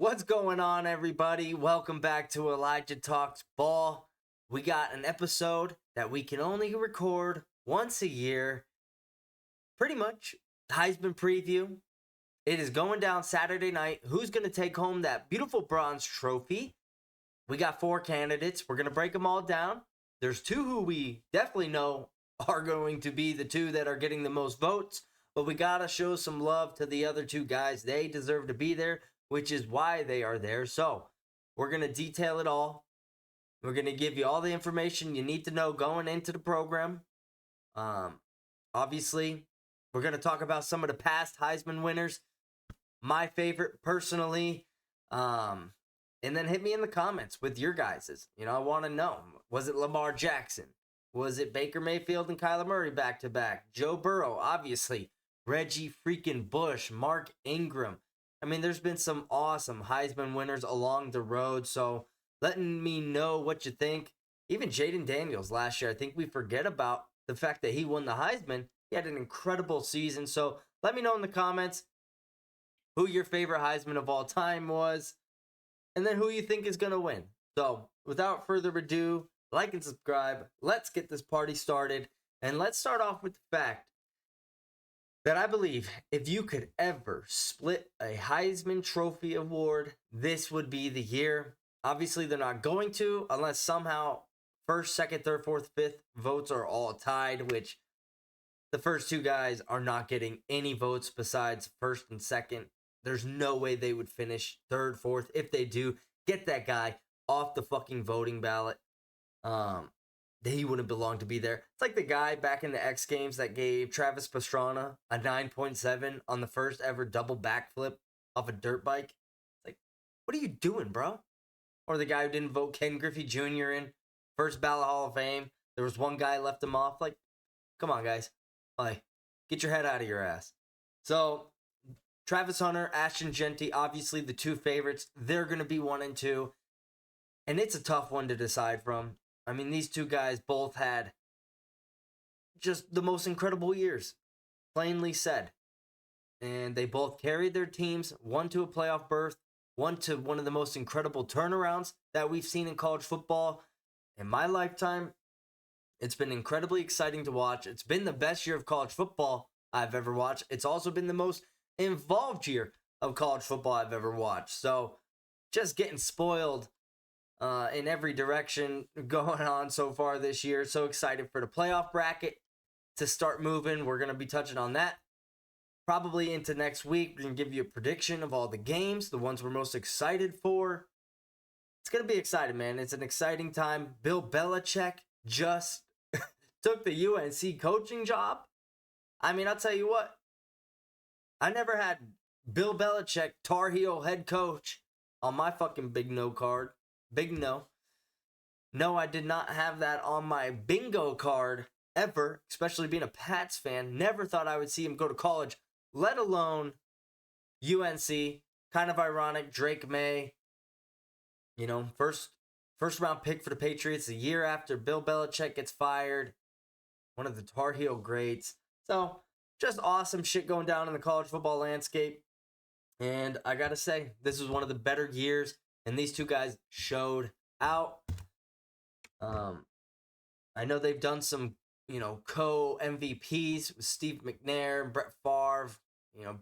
What's going on, everybody? Welcome back to Elijah Talks Ball. We got an episode that we can only record once a year. Pretty much, Heisman preview. It is going down Saturday night. Who's going to take home that beautiful bronze trophy? We got 4 candidates. We're going to break them all down. There's 2 who we definitely know are going to be the 2 that are getting the most votes. But we got to show some love to the other 2 guys. They deserve to be there, which is why they are there. So we're going to detail it all. We're going to give you all the information you need to know going into the program. Obviously, we're going to talk about some of the past Heisman winners. My favorite, personally. And then hit me in the comments with your guys's. I want to know. Was it Lamar Jackson? Was it Baker Mayfield and Kyler Murray back-to-back? Joe Burrow, obviously. Reggie freaking Bush. Mark Ingram. I mean, there's been some awesome Heisman winners along the road, so letting me know what you think. Even Jaden Daniels last year, I think we forget about the fact that he won the Heisman. He had an incredible season, so let me know in the comments who your favorite Heisman of all time was, and then who you think is going to win. So, without further ado, like and subscribe. Let's get this party started, and let's start off with the fact that I believe if you could ever split a Heisman Trophy award, this would be the year. Obviously, they're not going to unless somehow first, second, third, fourth, fifth votes are all tied, which the first 2 guys are not getting any votes besides first and second. There's no way they would finish third, fourth. If they do, get that guy off the fucking voting ballot. He wouldn't belong to be there. It's like the guy back in the X Games that gave Travis Pastrana a 9.7 on the first ever double backflip off a dirt bike. It's like, what are you doing, bro? Or the guy who didn't vote Ken Griffey Jr. in first ballot Hall of Fame. There was one guy left him off. Like, come on, guys. Like, get your head out of your ass. So, Travis Hunter, Ashton Jeanty, obviously the 2 favorites. They're going to be 1 and 2. And it's a tough one to decide from. I mean, these 2 guys both had just the most incredible years, plainly said. And they both carried their teams, one to a playoff berth, one to one of the most incredible turnarounds that we've seen in college football in my lifetime. It's been incredibly exciting to watch. It's been the best year of college football I've ever watched. It's also been the most involved year of college football I've ever watched. So just getting spoiled in every direction going on so far this year. So excited for the playoff bracket to start moving. We're going to be touching on that probably into next week. We're going to give you a prediction of all the games, the ones we're most excited for. It's going to be exciting, man. It's an exciting time. Bill Belichick just took the UNC coaching job. I mean, I'll tell you what. I never had Bill Belichick, Tar Heel head coach, on my fucking big no card. Big no. No, I did not have that on my bingo card ever, especially being a Pats fan. Never thought I would see him go to college, let alone UNC. Kind of ironic. Drake May, first round pick for the Patriots a year after Bill Belichick gets fired. One of the Tar Heel greats. So, just awesome shit going down in the college football landscape. And I got to say, this was one of the better years. And these 2 guys showed out. I know they've done some, co-MVPs with Steve McNair and Brett Favre.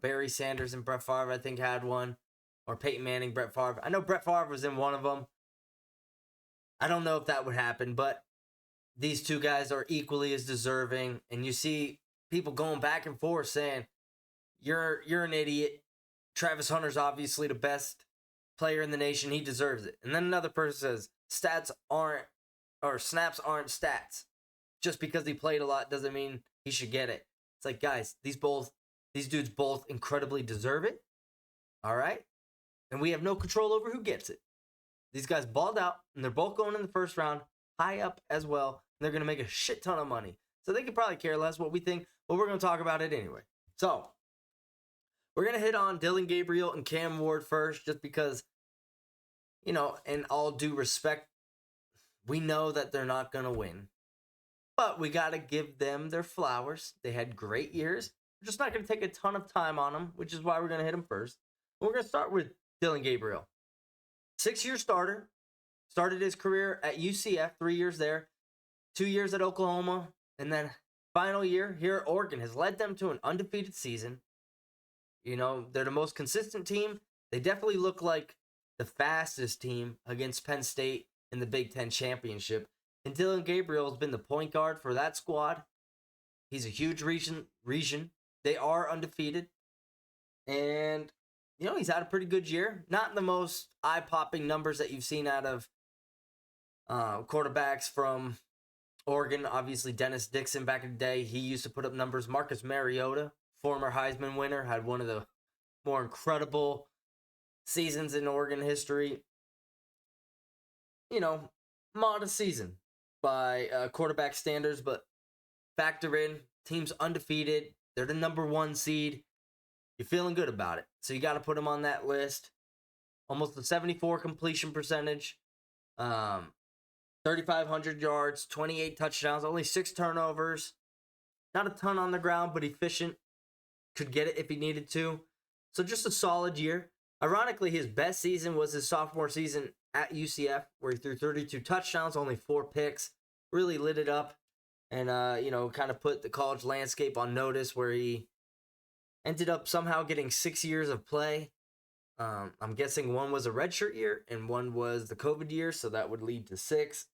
Barry Sanders and Brett Favre, I think, had one. Or Peyton Manning, Brett Favre. I know Brett Favre was in one of them. I don't know if that would happen, but these 2 guys are equally as deserving. And you see people going back and forth saying, you're an idiot. Travis Hunter's obviously the best player in the nation. He deserves it. And then another person says, snaps aren't stats. Just because he played a lot doesn't mean he should get it. It's like, guys, these dudes both incredibly deserve it. All right? And we have no control over who gets it. These guys balled out, and they're both going in the first round, high up as well. And they're going to make a shit ton of money. So they could probably care less what we think, but we're going to talk about it anyway. So, we're going to hit on Dillon Gabriel and Cam Ward first, just because, in all due respect, we know that they're not going to win. But we got to give them their flowers. They had great years. We're just not going to take a ton of time on them, which is why we're going to hit them first. We're going to start with Dillon Gabriel. 6-year starter. Started his career at UCF, 3 years there, 2 years at Oklahoma, and then final year here at Oregon has led them to an undefeated season. You know, they're the most consistent team. They definitely look like the fastest team against Penn State in the Big Ten championship. And Dillon Gabriel has been the point guard for that squad. He's a huge region. They are undefeated. And, you know, he's had a pretty good year. Not the most eye-popping numbers that you've seen out of quarterbacks from Oregon. Obviously, Dennis Dixon back in the day, he used to put up numbers. Marcus Mariota, former Heisman winner, had one of the more incredible seasons in Oregon history. You know, modest season by quarterback standards, but factor in, team's undefeated. They're the number 1 seed. You're feeling good about it. So you got to put them on that list. Almost a 74 completion percentage. 3,500 yards, 28 touchdowns, only 6 turnovers. Not a ton on the ground, but efficient. Could get it if he needed to. So just a solid year. Ironically, his best season was his sophomore season at UCF, where he threw 32 touchdowns, only 4 picks. Really lit it up and, you know, kind of put the college landscape on notice, where he ended up somehow getting 6 years of play. I'm guessing one was a redshirt year and one was the COVID year, so that would lead to 6.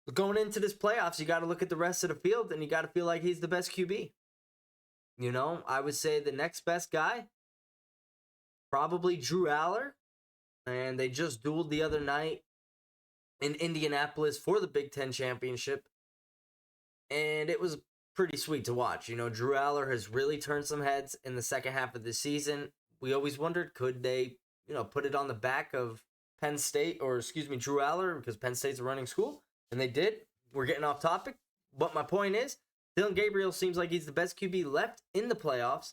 But going into this playoffs, you got to look at the rest of the field, and you got to feel like he's the best QB. You know, I would say the next best guy, probably Drew Aller, and they just dueled the other night in Indianapolis for the Big Ten championship, and it was pretty sweet to watch. You know, Drew Aller has really turned some heads in the second half of the season. We always wondered, could they, you know, put it on the back of Penn State, or Drew Aller, because Penn State's a running school, and they did. We're getting off topic, but my point is, Dillon Gabriel seems like he's the best QB left in the playoffs,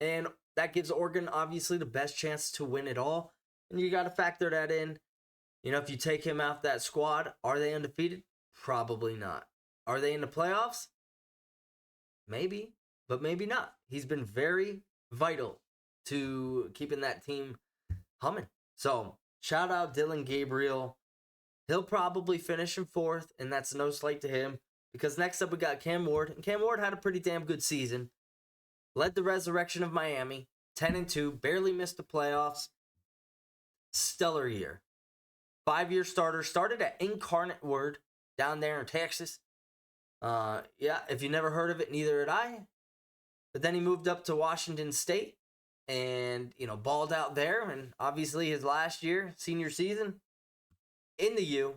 and that gives Oregon obviously the best chance to win it all, and you got to factor that in. You know, if you take him out that squad, are they undefeated? Probably not. Are they in the playoffs? Maybe, but maybe not. He's been very vital to keeping that team humming. So, shout out Dillon Gabriel. He'll probably finish in 4th, and that's no slight to him, because next up we got Cam Ward. And Cam Ward had a pretty damn good season. Led the resurrection of Miami, 10-2, barely missed the playoffs. Stellar year. 5-year starter, started at Incarnate Word down there in Texas. Yeah, if you never heard of it, neither had I. But then he moved up to Washington State and, you know, balled out there. And obviously his last year, senior season, in the U,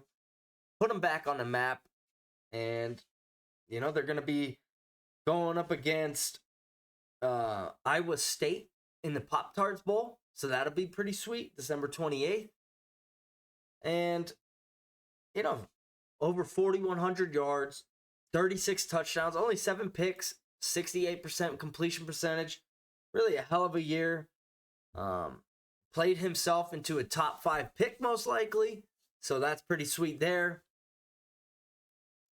put him back on the map. And, you know, they're going to be going up against Iowa State in the Pop-Tarts Bowl. So that'll be pretty sweet, December 28th. And, you know, over 4,100 yards, 36 touchdowns, only 7 picks, 68% completion percentage. Really a hell of a year. Played himself into a top 5 pick, most likely. So that's pretty sweet there.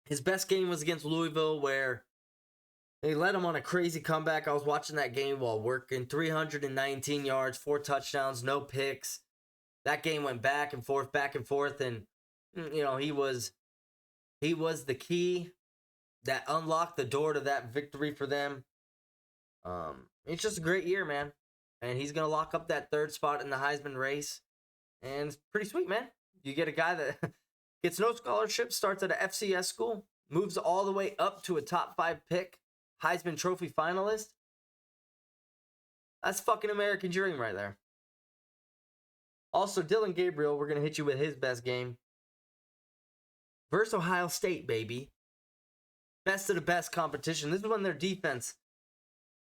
His best game was against Louisville, where they led him on a crazy comeback. I was watching that game while working. 319 yards, 4 touchdowns, no picks. That game went back and forth, and, you know, he was the key that unlocked the door to that victory for them. It's just a great year, man. And he's going to lock up that 3rd spot in the Heisman race. And it's pretty sweet, man. You get a guy that gets no scholarship, starts at a FCS school, moves all the way up to a top 5 pick, Heisman Trophy finalist. That's fucking American dream right there. Also, Dillon Gabriel, we're going to hit you with his best game. Versus Ohio State, baby. Best of the best competition. This is when their defense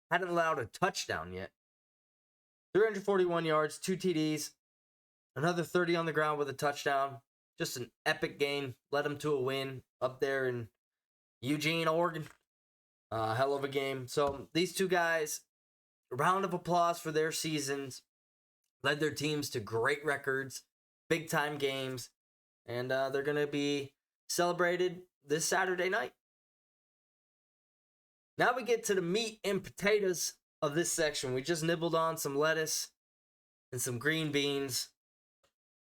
hadn't allowed a touchdown yet. 341 yards, 2 TDs, another 30 on the ground with a touchdown. Just an epic game. Led them to a win up there in Eugene, Oregon. Hell of a game. So these two guys, a round of applause for their seasons. Led their teams to great records, big-time games, and they're going to be celebrated this Saturday night. Now we get to the meat and potatoes of this section. We just nibbled on some lettuce and some green beans.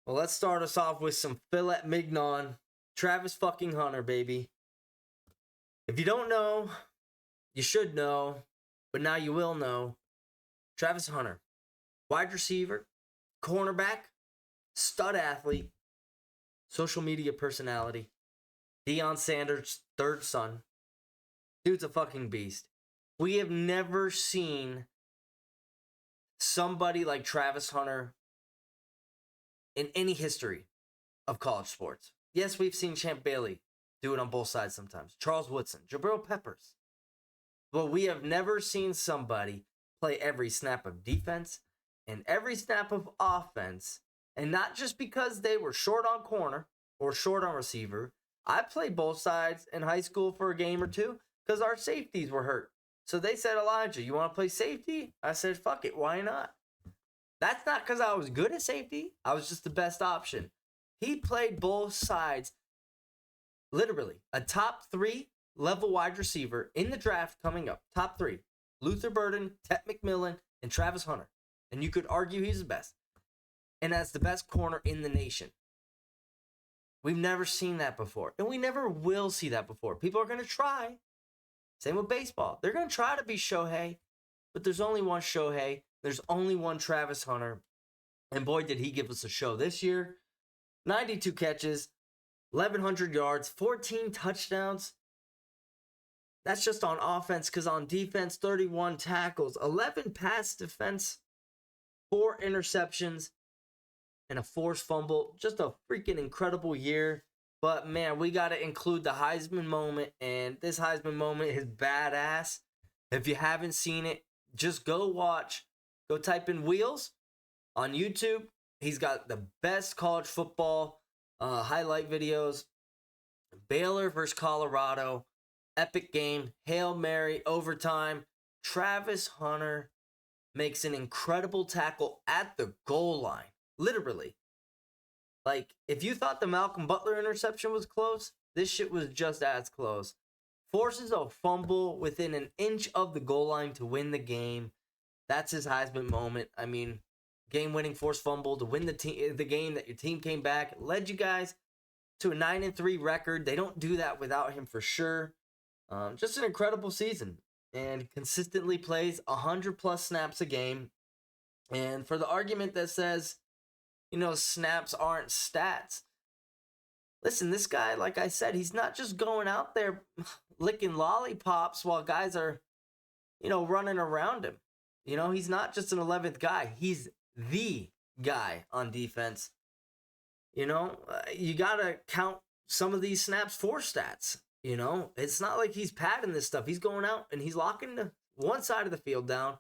Well, let's start us off with some filet mignon. Travis fucking Hunter, baby. If you don't know, you should know, but now you will know. Travis Hunter, wide receiver, cornerback, stud athlete, social media personality, Deion Sanders' third son. Dude's a fucking beast. We have never seen somebody like Travis Hunter in any history of college sports. Yes, we've seen Champ Bailey do it on both sides sometimes. Charles Woodson, Jabril Peppers. But we have never seen somebody play every snap of defense and every snap of offense. And not just because they were short on corner or short on receiver. I played both sides in high school for a game or two because our safeties were hurt. So they said, Elijah, you want to play safety? I said, fuck it, why not? That's not because I was good at safety. I was just the best option. He played both sides. Literally, a top 3 level wide receiver in the draft coming up. Top 3. Luther Burden, Tet McMillan, and Travis Hunter. And you could argue he's the best. And as the best corner in the nation. We've never seen that before. And we never will see that before. People are going to try. Same with baseball. They're going to try to be Shohei. But there's only one Shohei. There's only one Travis Hunter. And boy, did he give us a show this year. 92 catches, 1,100 yards, 14 touchdowns. That's just on offense, because on defense, 31 tackles, 11 pass defense, 4 interceptions, and a forced fumble. Just a freaking incredible year. But, man, we got to include the Heisman moment, and this Heisman moment is badass. If you haven't seen it, just go watch. Go type in Wheels on YouTube. He's got the best college football highlight videos. Baylor versus Colorado. Epic game. Hail Mary. Overtime. Travis Hunter makes an incredible tackle at the goal line. Literally. Like, if you thought the Malcolm Butler interception was close, this shit was just as close. Forces a fumble within an inch of the goal line to win the game. That's his Heisman moment. I mean, game-winning forced fumble to win the game that your team came back. Led you guys to a 9-3 record. They don't do that without him for sure. Just an incredible season. And consistently plays 100-plus snaps a game. And for the argument that says, you know, snaps aren't stats. Listen, this guy, like I said, he's not just going out there licking lollipops while guys are, you know, running around him. You know, he's not just an 11th guy. He's the guy on defense. You know, you got to count some of these snaps for stats. You know, it's not like he's padding this stuff. He's going out and he's locking the one side of the field down,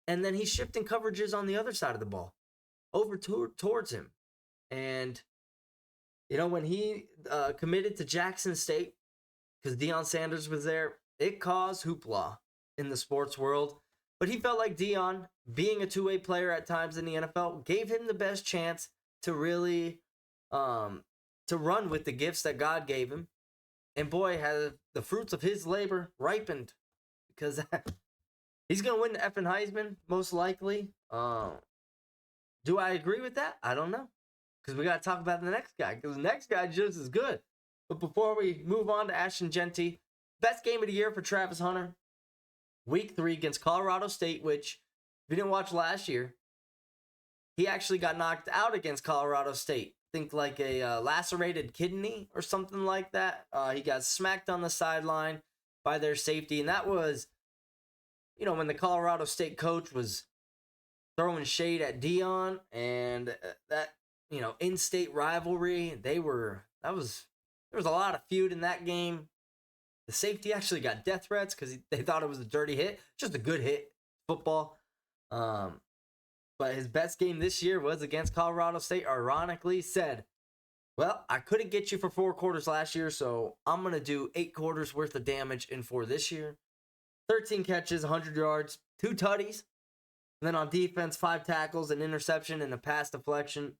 and then he's shifting coverages on the other side of the ball over towards him. And, you know, when he committed to Jackson State, because Deion Sanders was there, it caused hoopla in the sports world. But he felt like Deion, being a two-way player at times in the NFL, gave him the best chance to really to run with the gifts that God gave him. And boy, has the fruits of his labor ripened, because he's going to win the effing Heisman, most likely. Do I agree with that? I don't know, because we got to talk about the next guy, because the next guy just as good. But before we move on to Ashton Jeanty, best game of the year for Travis Hunter. Week 3 against Colorado State, which, if you didn't watch last year, he actually got knocked out against Colorado State. Think like a lacerated kidney or something like that. He got smacked on the sideline by their safety. And that was, you know, when the Colorado State coach was throwing shade at Deion, and that, you know, in-state rivalry, there was a lot of feud in that game. The safety actually got death threats because they thought it was a dirty hit. Just a good hit, football. But his best game this year was against Colorado State. Ironically, said, well, I couldn't get you for 4 quarters last year, so I'm going to do 8 quarters worth of damage in 4 this year. 13 catches, 100 yards, 2 tutties. And then on defense, 5 tackles, an interception, and a pass deflection.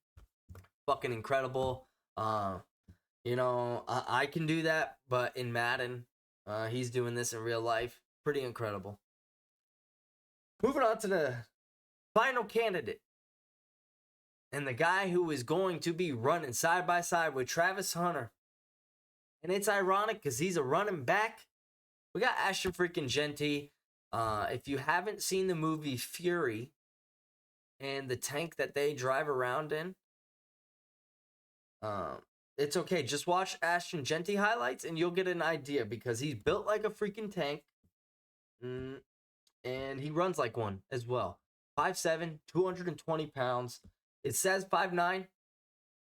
Fucking incredible. You know, I can do that, but in Madden, he's doing this in real life. Pretty incredible. Moving on to the final candidate. And the guy who is going to be running side by side with Travis Hunter. And it's ironic because he's a running back. We got Ashton freaking Jeanty. If you haven't seen the movie Fury and the tank that they drive around in, it's okay. Just watch Ashton Jeanty highlights and you'll get an idea because he's built like a freaking tank. And he runs like one as well. 5'7", 220 pounds. It says 5'9"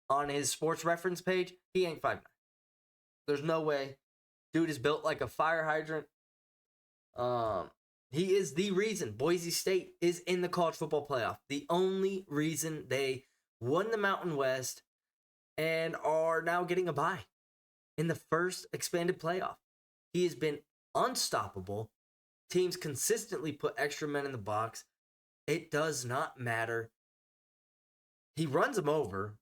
on his sports reference page. He ain't 5'9". There's no way. Dude is built like a fire hydrant. He is the reason Boise State is in the college football playoff. The only reason they won the Mountain West and are now getting a bye in the first expanded playoff. He has been unstoppable. Teams consistently put extra men in the box. It does not matter. He runs them over.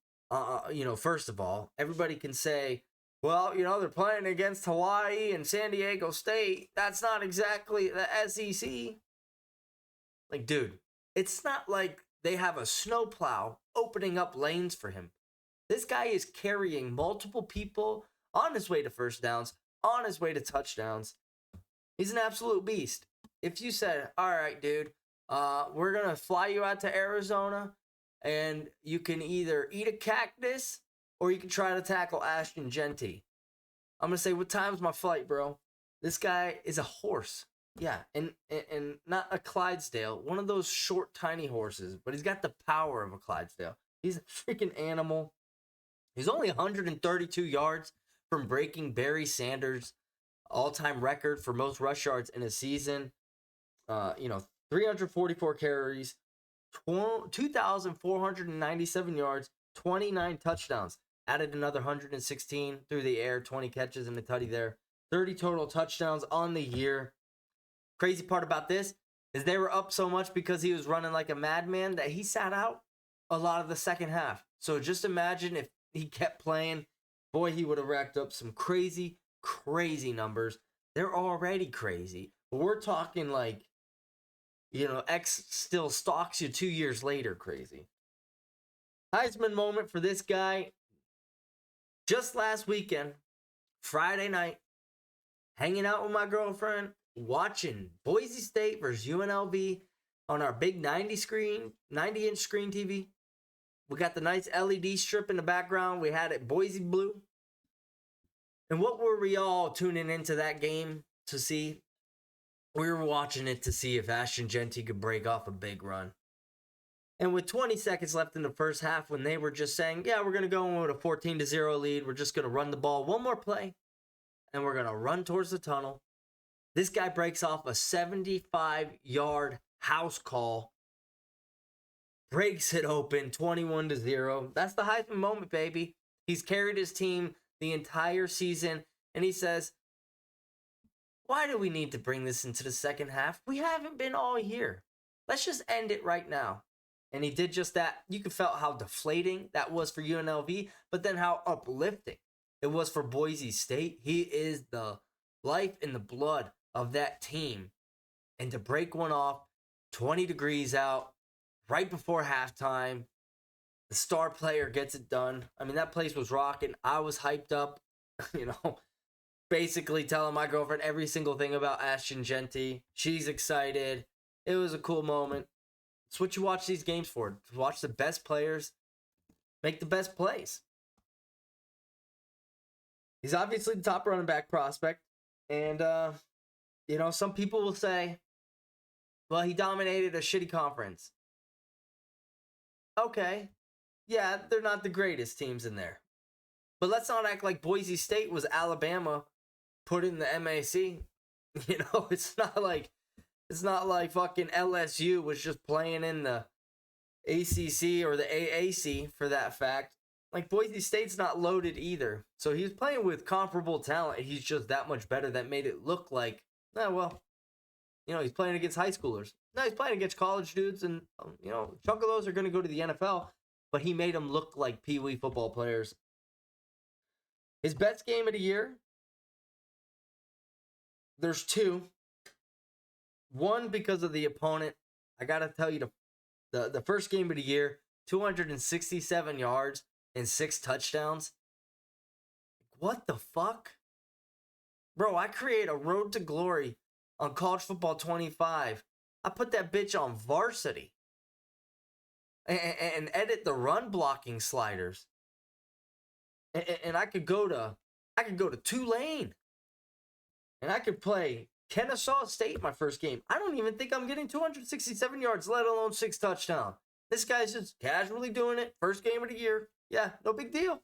First of all, everybody can say, well, they're playing against Hawaii and San Diego State. That's not exactly the SEC. Like, dude, it's not like they have a snowplow opening up lanes for him. This guy is carrying multiple people on his way to first downs, on his way to touchdowns. He's an absolute beast. If you said, all right, dude, we're going to fly you out to Arizona and you can either eat a cactus or you can try to tackle Ashton Jeanty, I'm going to say, what time's my flight, bro? This guy is a horse. Yeah, and not a Clydesdale, one of those short, tiny horses, but he's got the power of a Clydesdale. He's a freaking animal. He's only 132 yards from breaking Barry Sanders' all-time record for most rush yards in a season. 344 carries, 2,497 yards, 29 touchdowns. Added another 116 through the air, 20 catches and a tutty there. 30 total touchdowns on the year. Crazy part about this is they were up so much because he was running like a madman that he sat out a lot of the second half. So just imagine if he kept playing, boy, he would have racked up some crazy, crazy numbers. They're already crazy. But we're talking like, X still stalks you 2 years later crazy. Heisman moment for this guy. Just last weekend, Friday night, hanging out with my girlfriend, watching Boise State versus UNLV on our big 90-inch screen TV. We got the nice LED strip in the background. We had it Boise blue. And what were we all tuning into that game to see? We were watching it to see if Ashton Jeanty could break off a big run. And with 20 seconds left in the first half, when they were just saying, yeah, we're going to go in with a 14-0 lead. We're just going to run the ball one more play. And we're going to run towards the tunnel. This guy breaks off a 75-yard house call. Breaks it open, 21-0. That's the Heisman moment, baby. He's carried his team the entire season. And he says, why do we need to bring this into the second half? We haven't been all year. Let's just end it right now. And he did just that. You could feel how deflating that was for UNLV, but then how uplifting it was for Boise State. He is the life and the blood of that team. And to break one off, 20 degrees out, right before halftime, the star player gets it done. I mean, that place was rocking. I was hyped up, basically telling my girlfriend every single thing about Ashton Jeanty. She's excited. It was a cool moment. It's what you watch these games for. To watch the best players make the best plays. He's obviously the top running back prospect. And, some people will say, well, he dominated a shitty conference. Okay. Yeah, they're not the greatest teams in there. But let's not act like Boise State was Alabama put in the MAC. It's not like fucking LSU was just playing in the ACC or the AAC for that fact. Like, Boise State's not loaded either. So he's playing with comparable talent. He's just that much better. That made it look like, he's playing against high schoolers. No, he's playing against college dudes. And, a chunk of those are going to go to the NFL. But he made them look like Pee-wee football players. His best game of the year, there's two. One, because of the opponent. I got to tell you, the first game of the year, 267 yards and 6 touchdowns. What the fuck? Bro, I create a road to glory on College Football 25. I put that bitch on varsity and edit the run blocking sliders. And I could go to Tulane. And I could play Kennesaw State my first game. I don't even think I'm getting 267 yards, let alone 6 touchdowns. This guy's just casually doing it. First game of the year. Yeah, no big deal.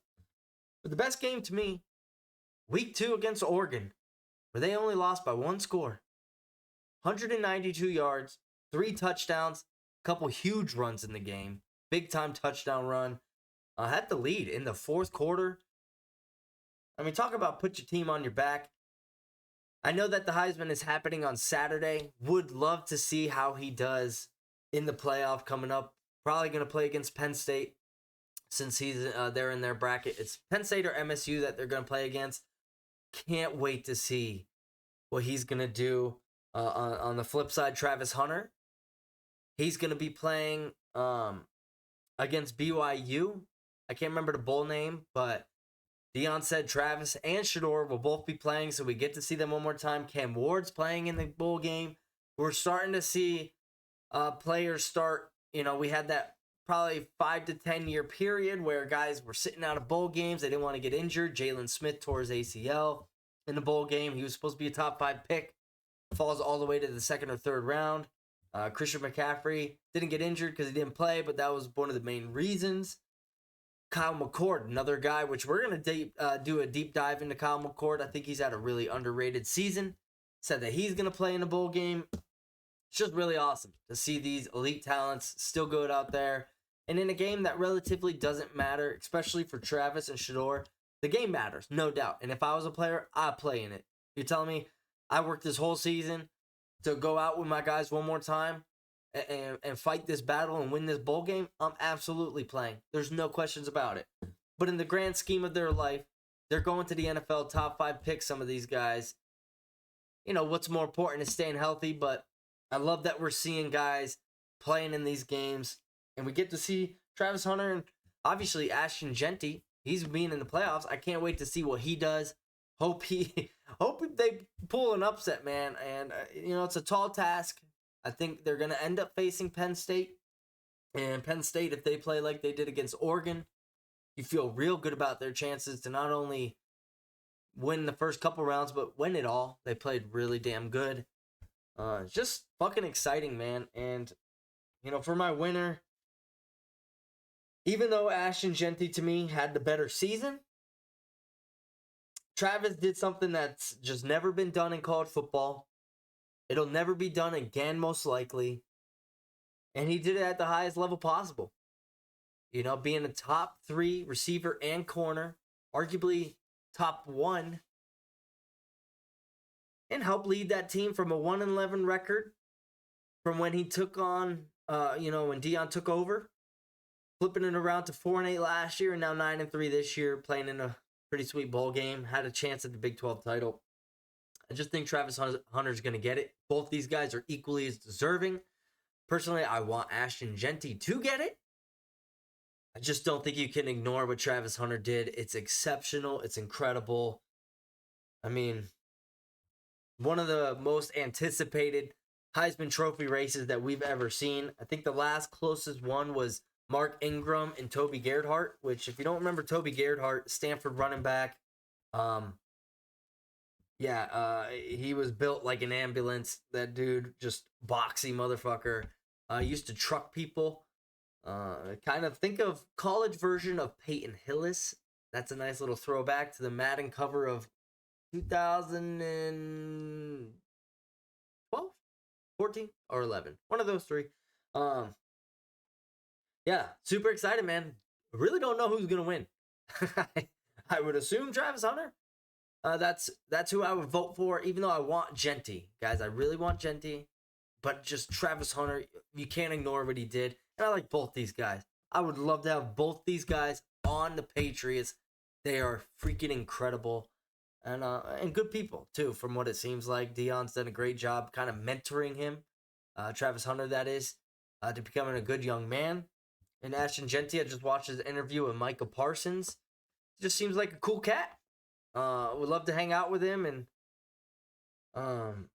But the best game to me, week 2 against Oregon, where they only lost by 1 score. 192 yards, 3 touchdowns, a couple huge runs in the game. Big time touchdown run. Had the lead in the 4th quarter. I mean, talk about put your team on your back. I know that the Heisman is happening on Saturday. Would love to see how he does in the playoff coming up. Probably going to play against Penn State since he's there in their bracket. It's Penn State or MSU that they're going to play against. Can't wait to see what he's going to do. On the flip side, Travis Hunter. He's going to be playing against BYU. I can't remember the bowl name, but Deion said Travis and Shador will both be playing, so we get to see them one more time. Cam Ward's playing in the bowl game. We're starting to see players start. We had that probably 5 to 10 year period where guys were sitting out of bowl games. They didn't want to get injured. Jalen Smith tore his ACL in the bowl game. He was supposed to be a top 5 pick. Falls all the way to the 2nd or 3rd round. Christian McCaffrey didn't get injured because he didn't play, but that was one of the main reasons. Kyle McCord, another guy, which we're going to do a deep dive into Kyle McCord. I think he's had a really underrated season. Said that he's going to play in a bowl game. It's just really awesome to see these elite talents still good out there. And in a game that relatively doesn't matter, especially for Travis and Shador, the game matters, no doubt. And if I was a player, I'd play in it. You're telling me I worked this whole season to go out with my guys one more time and fight this battle and win this bowl game? I'm absolutely playing. There's no questions about it. But in the grand scheme of their life, they're going to the NFL top 5 picks, some of these guys. What's more important is staying healthy, but I love that we're seeing guys playing in these games. And we get to see Travis Hunter and obviously Ashton Jeanty. He's being in the playoffs. I can't wait to see what he does. Hope they pull an upset, man. And, it's a tall task. I think they're going to end up facing Penn State. And Penn State, if they play like they did against Oregon, you feel real good about their chances to not only win the first couple rounds, but win it all. They played really damn good. Just fucking exciting, man. And, for my winner, even though Ashton Jeanty to me had the better season, Travis did something that's just never been done in college football. It'll never be done again, most likely. And he did it at the highest level possible. Being a top 3 receiver and corner, arguably top 1, and help lead that team from a 1-11 record from when he took on, when Deion took over, flipping it around to 4-8 last year and now 9-3 this year, playing in a pretty sweet bowl game, had a chance at the Big 12 title. I just think Travis Hunter's going to get it. Both these guys are equally as deserving. Personally, I want Ashton Jeanty to get it. I just don't think you can ignore what Travis Hunter did. It's exceptional. It's incredible. I mean, one of the most anticipated Heisman Trophy races that we've ever seen. I think the last closest one was Mark Ingram and Toby Gerhardt, which, if you don't remember Toby Gerhardt, Stanford running back, he was built like an ambulance. That dude, just boxy motherfucker. Used to truck people. Kind of think of college version of Peyton Hillis. That's a nice little throwback to the Madden cover of 2012, 14, or 11. One of those 3. Yeah, super excited, man. Really don't know who's gonna win. I would assume Travis Hunter. That's who I would vote for, even though I want Jeanty. Guys, I really want Jeanty. But just Travis Hunter, you can't ignore what he did. And I like both these guys. I would love to have both these guys on the Patriots. They are freaking incredible. And good people, too, from what it seems like. Deion's done a great job kind of mentoring him. Travis Hunter, that is. to becoming a good young man. And Ashton Jeanty, I just watched his interview with Micah Parsons. He just seems like a cool cat. Would love to hang out with him and,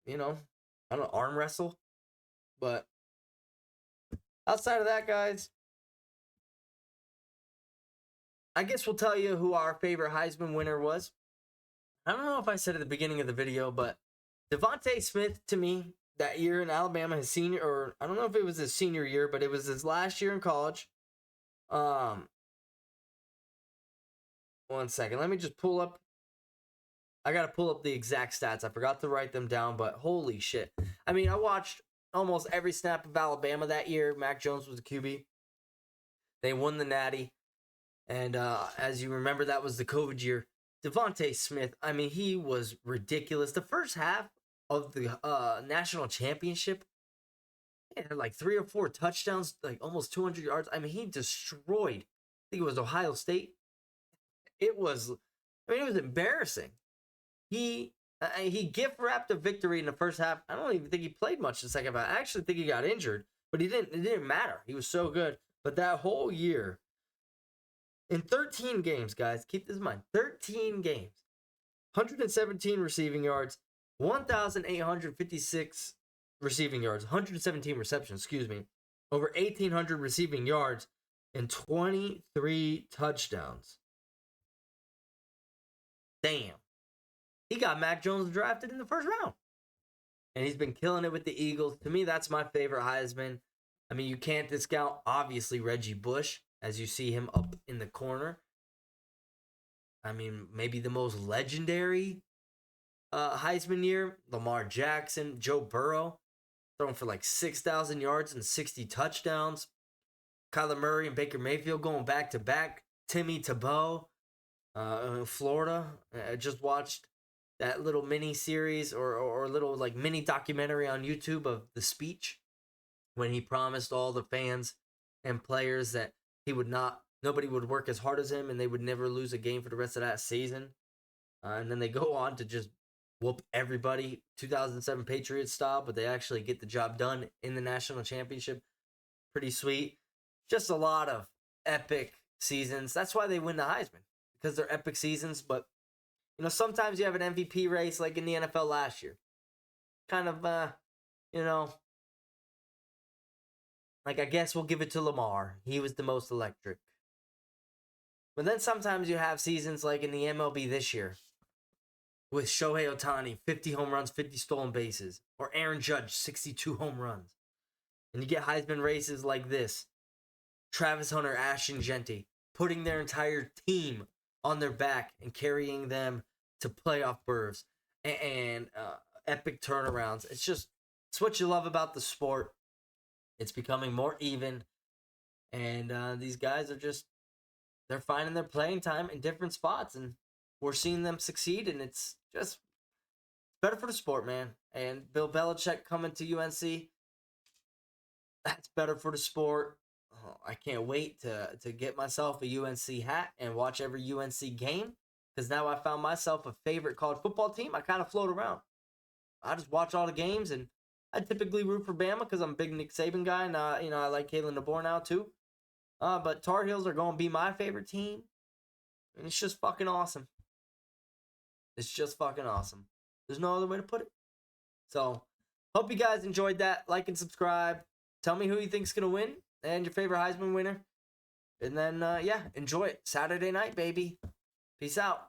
you know, I don't know, arm wrestle. But outside of that, guys, I guess we'll tell you who our favorite Heisman winner was. I don't know if I said at the beginning of the video, but Devontae Smith, to me, that year in Alabama, his senior, or I don't know if it was his senior year, but it was his last year in college. 1 second. Let me just pull up. I got to pull up the exact stats. I forgot to write them down, but holy shit. I mean, I watched almost every snap of Alabama that year. Mac Jones was the QB. They won the Natty. And as you remember, that was the COVID year. Devontae Smith, I mean, he was ridiculous. The first half of the national championship, he had like 3 or 4 touchdowns, like almost 200 yards. I mean, he destroyed, I think it was Ohio State. It was embarrassing. He gift wrapped a victory in the first half. I don't even think he played much in the second half. I actually think he got injured, but it didn't matter. He was so good. But that whole year, in 13 games, guys, keep this in mind, 13 games, 117 receiving yards, 1,856 receiving yards, 117 receptions, over 1,800 receiving yards, and 23 touchdowns. Damn. He got Mac Jones drafted in the first round. And he's been killing it with the Eagles. To me, that's my favorite Heisman. I mean, you can't discount, obviously, Reggie Bush, as you see him up in the corner. I mean, maybe the most legendary Heisman year, Lamar Jackson, Joe Burrow, throwing for like 6,000 yards and 60 touchdowns. Kyler Murray and Baker Mayfield going back-to-back. Timmy Tebow, Florida. I just watched that little mini series or little like mini documentary on YouTube of the speech when he promised all the fans and players that nobody would work as hard as him and they would never lose a game for the rest of that season. And then they go on to just whoop everybody, 2007 Patriots style, but they actually get the job done in the national championship. Pretty sweet. Just a lot of epic seasons. That's why they win the Heisman, because they're epic seasons. But, you know, sometimes you have an MVP race like in the NFL last year. Kind of, you know, like I guess we'll give it to Lamar. He was the most electric. But then sometimes you have seasons like in the MLB this year with Shohei Ohtani, 50 home runs, 50 stolen bases. Or Aaron Judge, 62 home runs. And you get Heisman races like this. Travis Hunter, Ashton Jeanty, putting their entire team on their back and carrying them to playoff berths and epic turnarounds. It's what you love about the sport. It's becoming more even. And these guys are they're finding their playing time in different spots. And we're seeing them succeed. And it's just better for the sport, man. And Bill Belichick coming to UNC, that's better for the sport. Oh, I can't wait to get myself a UNC hat and watch every UNC game, because now I found myself a favorite college football team. I kind of float around. I just watch all the games, and I typically root for Bama because I'm a big Nick Saban guy, and I like Kalen DeBoer now too. But Tar Heels are going to be my favorite team, and it's just fucking awesome. It's just fucking awesome. There's no other way to put it. So, hope you guys enjoyed that. Like and subscribe. Tell me who you think's going to win and your favorite Heisman winner. And then, enjoy it. Saturday night, baby. Peace out.